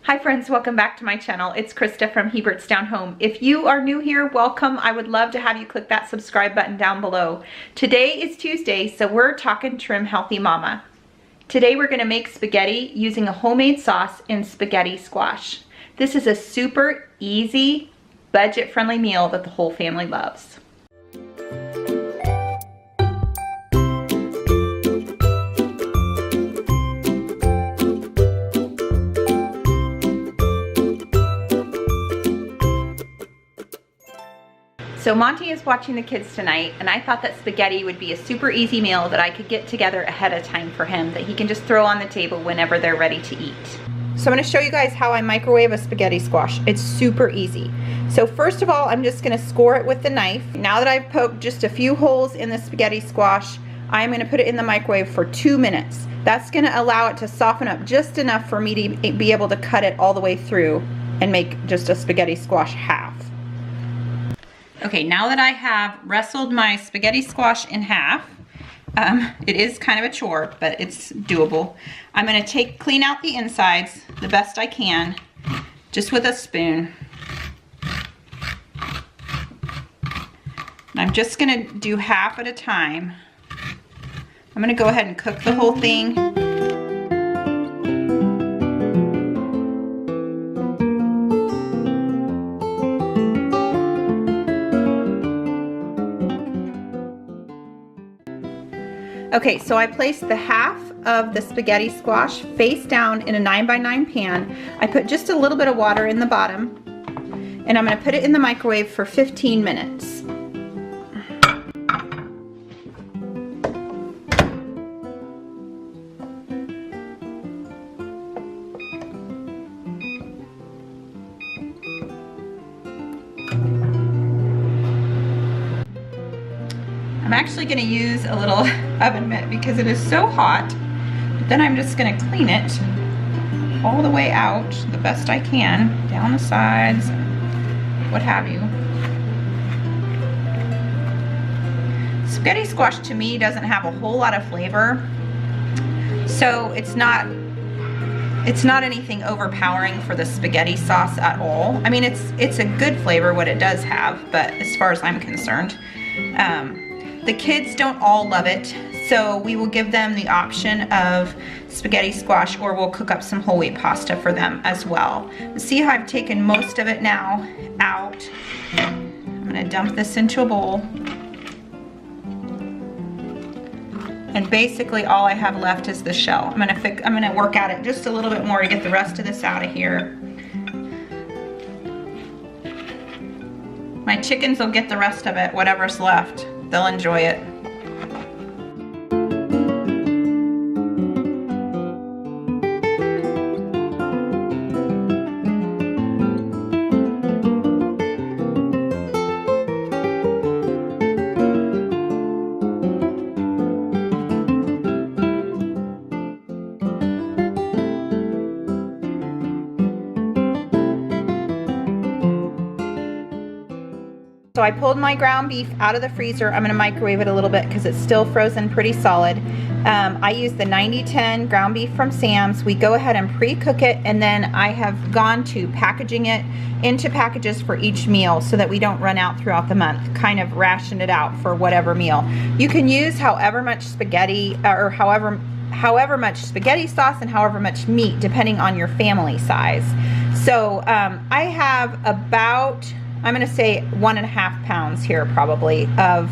Hi friends, welcome back to my channel. It's Krista from Hebert's Down Home. If you are new here, welcome. I would love to have you click that subscribe button down below. Today is Tuesday, so we're talking Trim Healthy Mama. Today we're gonna make spaghetti using a homemade sauce in spaghetti squash. This is a super easy, budget-friendly meal that the whole family loves. So Monty is watching the kids tonight, and I thought that spaghetti would be a super easy meal that I could get together ahead of time for him, that he can just throw on the table whenever they're ready to eat. So I'm gonna show you guys how I microwave a spaghetti squash. It's super easy. So first of all, I'm just gonna score it with the knife. Now that I've poked just a few holes in the spaghetti squash, I'm gonna put it in the microwave for 2 minutes. That's gonna allow it to soften up just enough for me to be able to cut it all the way through and make just a spaghetti squash half. Okay, now that I have wrestled my spaghetti squash in half, it is kind of a chore, but it's doable. I'm gonna clean out the insides the best I can, just with a spoon. And I'm just gonna do half at a time. I'm gonna go ahead and cook the whole thing. Okay, so I placed the half of the spaghetti squash face down in a 9x9 pan. I put just a little bit of water in the bottom, and I'm gonna put it in the microwave for 15 minutes. I'm actually going to use a little oven mitt because it is so hot, but then I'm just going to clean it all the way out the best I can, down the sides, what have you. Spaghetti squash to me doesn't have a whole lot of flavor, so it's not anything overpowering for the spaghetti sauce at all. I mean, it's a good flavor what it does have, but as far as I'm concerned, the kids don't all love it, so we will give them the option of spaghetti squash, or we'll cook up some whole wheat pasta for them as well. See how I've taken most of it now out. I'm gonna dump this into a bowl. And basically all I have left is the shell. I'm gonna work at it just a little bit more to get the rest of this out of here. My chickens will get the rest of it, whatever's left. They'll enjoy it. So I pulled my ground beef out of the freezer. I'm gonna microwave it a little bit because it's still frozen pretty solid. I use the 90-10 ground beef from Sam's. We go ahead and pre-cook it, and then I have gone to packaging it into packages for each meal so that we don't run out throughout the month, kind of ration it out for whatever meal. You can use however much spaghetti, or however much spaghetti sauce and however much meat, depending on your family size. So I have about, I'm gonna say 1.5 pounds here probably of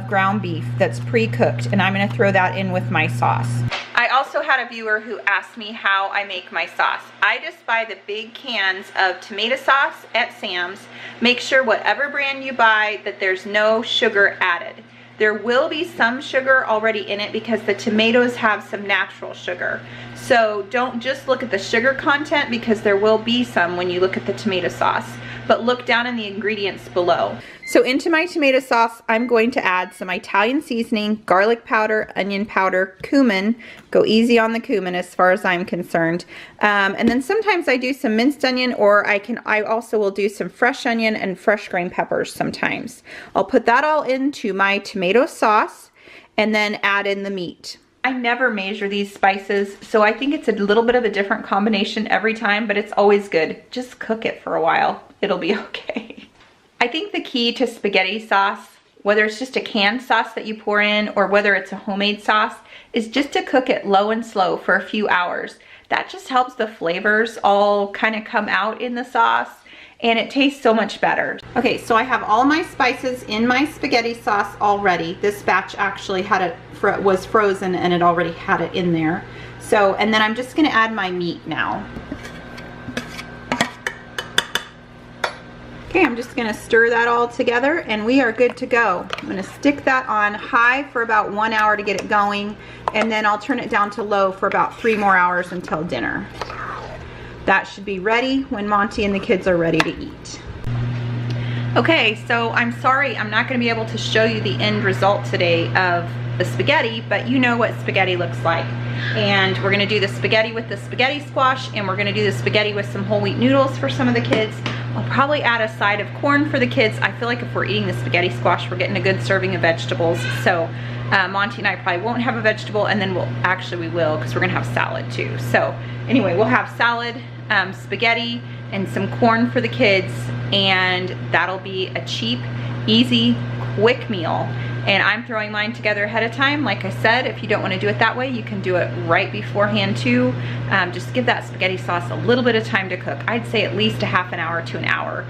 ground beef that's pre-cooked, and I'm gonna throw that in with my sauce. I also had a viewer who asked me how I make my sauce. I just buy the big cans of tomato sauce at Sam's. Make sure whatever brand you buy that there's no sugar added. There will be some sugar already in it because the tomatoes have some natural sugar. So don't just look at the sugar content, because there will be some when you look at the tomato sauce, but look down in the ingredients below. So into my tomato sauce, I'm going to add some Italian seasoning, garlic powder, onion powder, cumin. Go easy on the cumin as far as I'm concerned. And then sometimes I do some minced onion, or I also will do some fresh onion and fresh green peppers sometimes. I'll put that all into my tomato sauce and then add in the meat. I never measure these spices, so I think it's a little bit of a different combination every time, but it's always good. Just cook it for a while. It'll be okay. I think the key to spaghetti sauce, whether it's just a canned sauce that you pour in or whether it's a homemade sauce, is just to cook it low and slow for a few hours. That just helps the flavors all kind of come out in the sauce, and it tastes so much better. Okay, so I have all my spices in my spaghetti sauce already. This batch actually was frozen and it already had it in there. So, and then I'm just gonna add my meat now. Okay, I'm just gonna stir that all together and we are good to go. I'm gonna stick that on high for about 1 hour to get it going, and then I'll turn it down to low for about 3 more hours until dinner. That should be ready when Monty and the kids are ready to eat. Okay, so I'm sorry I'm not gonna be able to show you the end result today of the spaghetti, but you know what spaghetti looks like. And we're gonna do the spaghetti with the spaghetti squash, and we're gonna do the spaghetti with some whole wheat noodles for some of the kids. I'll probably add a side of corn for the kids. I feel like if we're eating the spaghetti squash, we're getting a good serving of vegetables. So Monty and I probably won't have a vegetable, and then we will, because we're gonna have salad too. So anyway, we'll have salad, spaghetti, and some corn for the kids, and that'll be a cheap, easy, quick meal. And I'm throwing mine together ahead of time. Like I said, if you don't want to do it that way, you can do it right beforehand too. Just give that spaghetti sauce a little bit of time to cook. I'd say at least a half an hour to an hour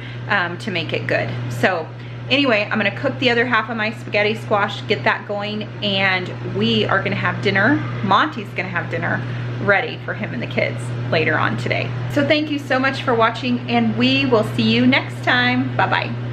to make it good. So anyway, I'm gonna cook the other half of my spaghetti squash, get that going, and we are gonna have dinner. Monty's gonna have dinner ready for him and the kids later on today. So thank you so much for watching, and we will see you next time. Bye-bye.